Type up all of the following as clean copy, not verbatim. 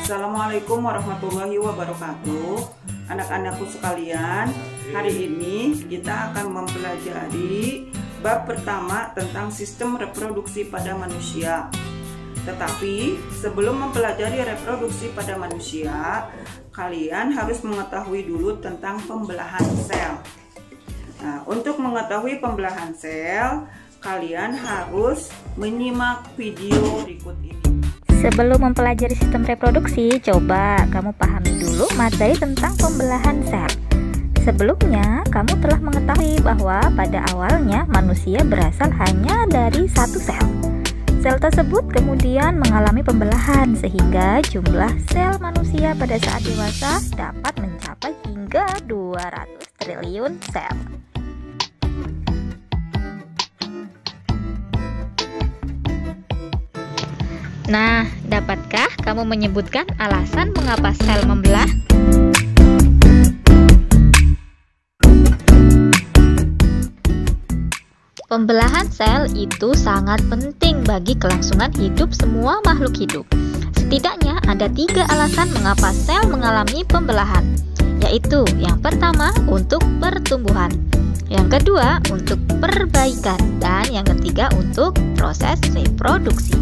Assalamualaikum warahmatullahi wabarakatuh. Anak-anakku sekalian, hari ini kita akan mempelajari bab pertama tentang sistem reproduksi pada manusia. Tetapi sebelum mempelajari reproduksi pada manusia, kalian harus mengetahui dulu tentang pembelahan sel. Nah, untuk mengetahui pembelahan sel, kalian harus menyimak video berikut ini. Sebelum mempelajari sistem reproduksi, coba kamu pahami dulu materi tentang pembelahan sel. Sebelumnya, kamu telah mengetahui bahwa pada awalnya manusia berasal hanya dari satu sel. Sel tersebut kemudian mengalami pembelahan sehingga jumlah sel manusia pada saat dewasa dapat mencapai hingga 200 triliun sel. Nah, dapatkah kamu menyebutkan alasan mengapa sel membelah? Pembelahan sel itu sangat penting bagi kelangsungan hidup semua makhluk hidup. Setidaknya ada 3 alasan mengapa sel mengalami pembelahan, yaitu yang pertama untuk pertumbuhan, yang kedua untuk perbaikan, dan yang ketiga untuk proses reproduksi.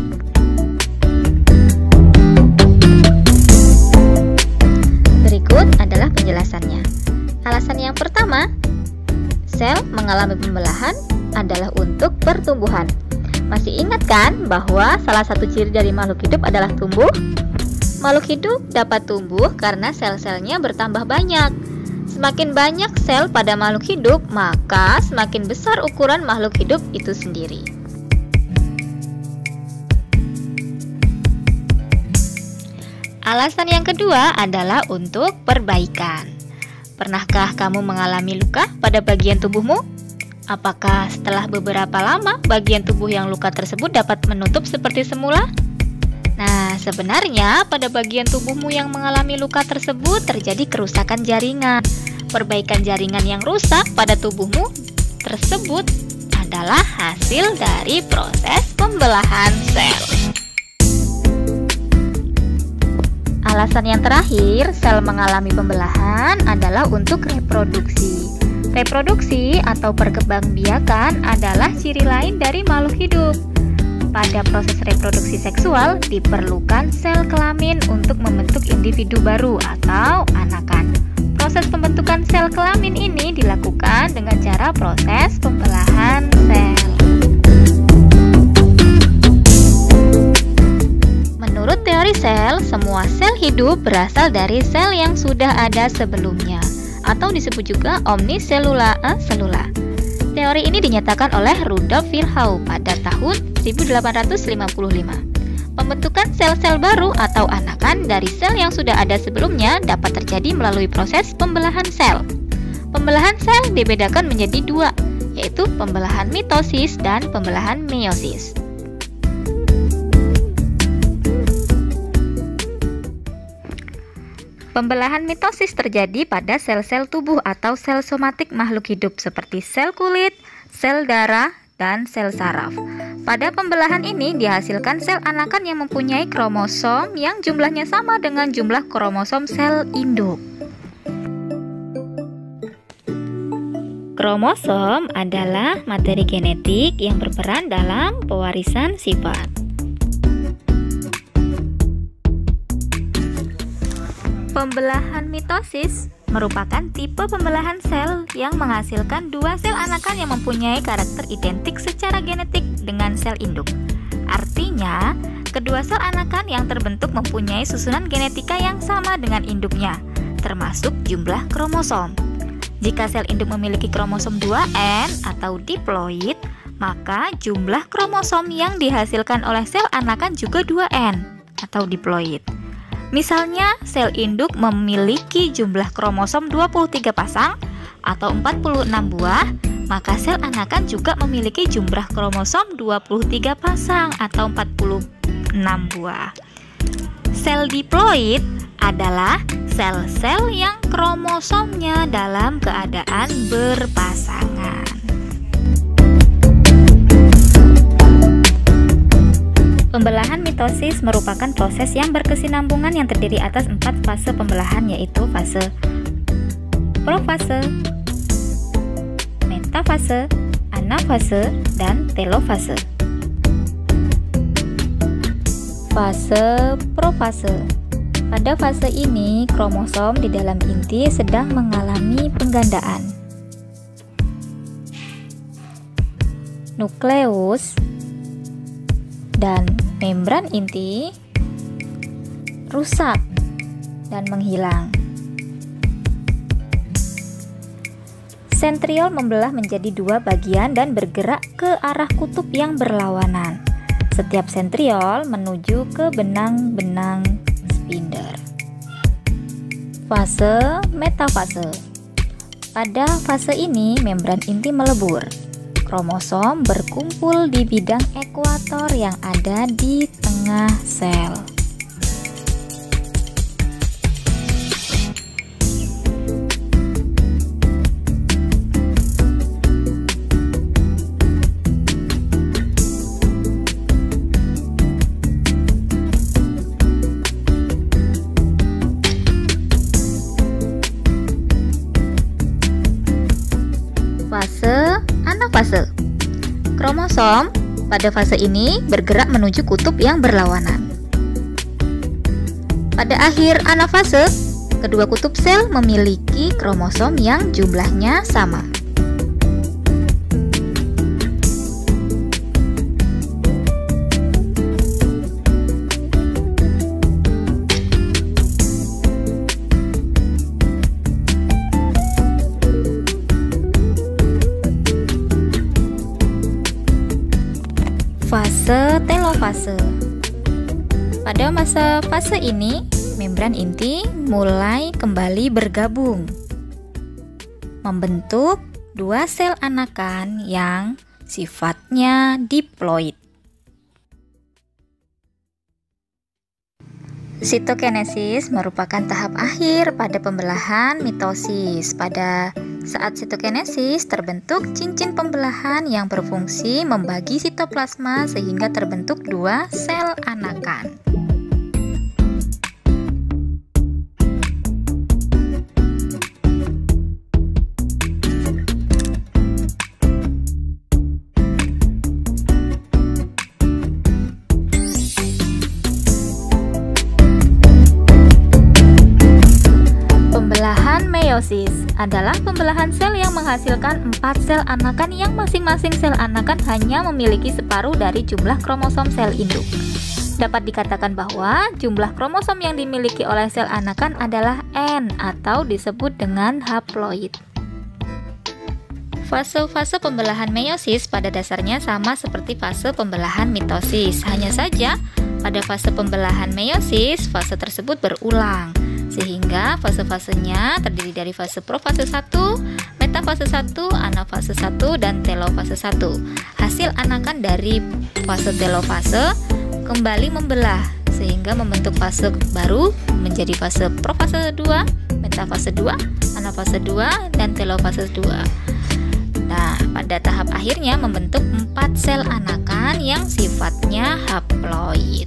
Berikut adalah penjelasannya. Alasan yang pertama, sel mengalami pembelahan adalah untuk pertumbuhan. Masih ingat kan bahwa salah satu ciri dari makhluk hidup adalah tumbuh? Makhluk hidup dapat tumbuh karena sel-selnya bertambah banyak. Semakin banyak sel pada makhluk hidup, maka semakin besar ukuran makhluk hidup itu sendiri. Alasan yang kedua adalah untuk perbaikan. Pernahkah kamu mengalami luka pada bagian tubuhmu? Apakah setelah beberapa lama bagian tubuh yang luka tersebut dapat menutup seperti semula? Nah, sebenarnya pada bagian tubuhmu yang mengalami luka tersebut terjadi kerusakan jaringan. Perbaikan jaringan yang rusak pada tubuhmu tersebut adalah hasil dari proses pembelahan sel. Alasan yang terakhir, sel mengalami pembelahan adalah untuk reproduksi. Reproduksi atau perkembangbiakan adalah ciri lain dari makhluk hidup. Pada proses reproduksi seksual diperlukan sel kelamin untuk membentuk individu baru atau anakan. Proses pembentukan sel kelamin ini dilakukan dengan cara proses pembelahan sel. Menurut teori sel, semua sel hidup berasal dari sel yang sudah ada sebelumnya, atau disebut juga omniselula selula. Teori ini dinyatakan oleh Rudolf Virchow pada tahun 1855. Pembentukan sel-sel baru atau anakan dari sel yang sudah ada sebelumnya dapat terjadi melalui proses pembelahan sel. Pembelahan sel dibedakan menjadi 2, yaitu pembelahan mitosis dan pembelahan meiosis. Pembelahan mitosis terjadi pada sel-sel tubuh atau sel somatik makhluk hidup seperti sel kulit, sel darah, dan sel saraf. Pada pembelahan ini dihasilkan sel anakan yang mempunyai kromosom yang jumlahnya sama dengan jumlah kromosom sel induk. Kromosom adalah materi genetik yang berperan dalam pewarisan sifat. Pembelahan mitosis merupakan tipe pembelahan sel yang menghasilkan 2 sel anakan yang mempunyai karakter identik secara genetik dengan sel induk. Artinya, kedua sel anakan yang terbentuk mempunyai susunan genetika yang sama dengan induknya, termasuk jumlah kromosom. Jika sel induk memiliki kromosom 2N atau diploid, maka jumlah kromosom yang dihasilkan oleh sel anakan juga 2N atau diploid. Misalnya, sel induk memiliki jumlah kromosom 23 pasang atau 46 buah, maka sel anakan juga memiliki jumlah kromosom 23 pasang atau 46 buah. Sel diploid adalah sel-sel yang kromosomnya dalam keadaan berpasangan. Pembelahan mitosis merupakan proses yang berkesinambungan yang terdiri atas 4 fase pembelahan, yaitu fase profase, metafase, anafase, dan telofase. Fase profase. Pada fase ini, kromosom di dalam inti sedang mengalami penggandaan. Nukleus dan membran inti rusak dan menghilang. Sentriol membelah menjadi 2 bagian dan bergerak ke arah kutub yang berlawanan. Setiap sentriol menuju ke benang-benang spindle. Fase metafase. Pada fase ini, membran inti melebur. Kromosom berkumpul di bidang ekuator yang ada di tengah sel. Fase anafase. Kromosom pada fase ini bergerak menuju kutub yang berlawanan. Pada akhir anafase, kedua kutub sel memiliki kromosom yang jumlahnya sama. Fase telofase. Pada fase ini, membran inti mulai kembali bergabung, membentuk 2 sel anakan yang sifatnya diploid. Sitokinesis merupakan tahap akhir pada pembelahan mitosis. Pada saat sitokinesis terbentuk cincin pembelahan yang berfungsi membagi sitoplasma sehingga terbentuk 2 sel anakan. Meiosis adalah pembelahan sel yang menghasilkan 4 sel anakan yang masing-masing sel anakan hanya memiliki separuh dari jumlah kromosom sel induk. Dapat dikatakan bahwa jumlah kromosom yang dimiliki oleh sel anakan adalah N atau disebut dengan haploid. Fase-fase pembelahan meiosis pada dasarnya sama seperti fase pembelahan mitosis. Hanya saja pada fase pembelahan meiosis, fase tersebut berulang, sehingga fase-fasenya terdiri dari fase profase 1, metafase 1, anafase 1, dan telofase 1. Hasil anakan dari fase telofase kembali membelah sehingga membentuk fase baru menjadi fase profase 2, metafase 2, anafase 2, dan telofase 2. Nah, pada tahap akhirnya membentuk 4 sel anakan yang sifatnya haploid.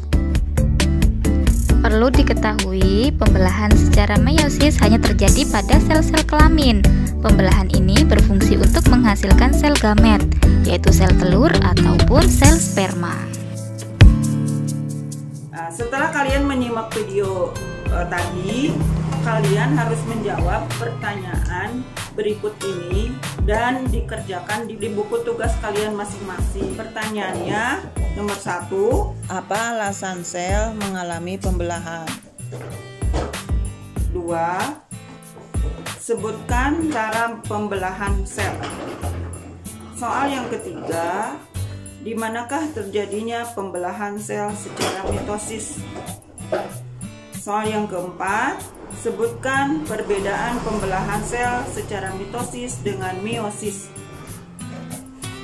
Perlu diketahui, pembelahan secara meiosis hanya terjadi pada sel-sel kelamin. Pembelahan ini berfungsi untuk menghasilkan sel gamet, yaitu sel telur ataupun sel sperma. Nah, setelah kalian menyimak video tadi, kalian harus menjawab pertanyaan berikut ini dan dikerjakan di buku tugas kalian masing-masing. Pertanyaannya, nomor 1, apa alasan sel mengalami pembelahan? 2, sebutkan cara pembelahan sel. Soal yang ketiga, di manakah terjadinya pembelahan sel secara mitosis? Soal yang keempat, sebutkan perbedaan pembelahan sel secara mitosis dengan meiosis.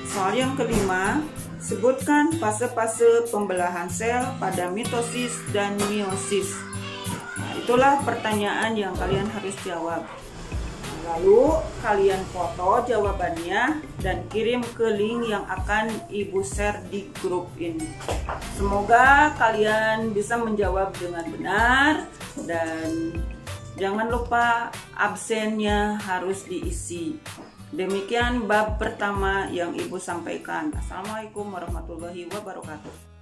Soal yang kelima, sebutkan fase-fase pembelahan sel pada mitosis dan meiosis. Nah, itulah pertanyaan yang kalian harus jawab. Lalu kalian foto jawabannya dan kirim ke link yang akan Ibu share di grup ini. Semoga kalian bisa menjawab dengan benar dan jangan lupa absennya harus diisi. Demikian bab pertama yang Ibu sampaikan. Assalamualaikum warahmatullahi wabarakatuh.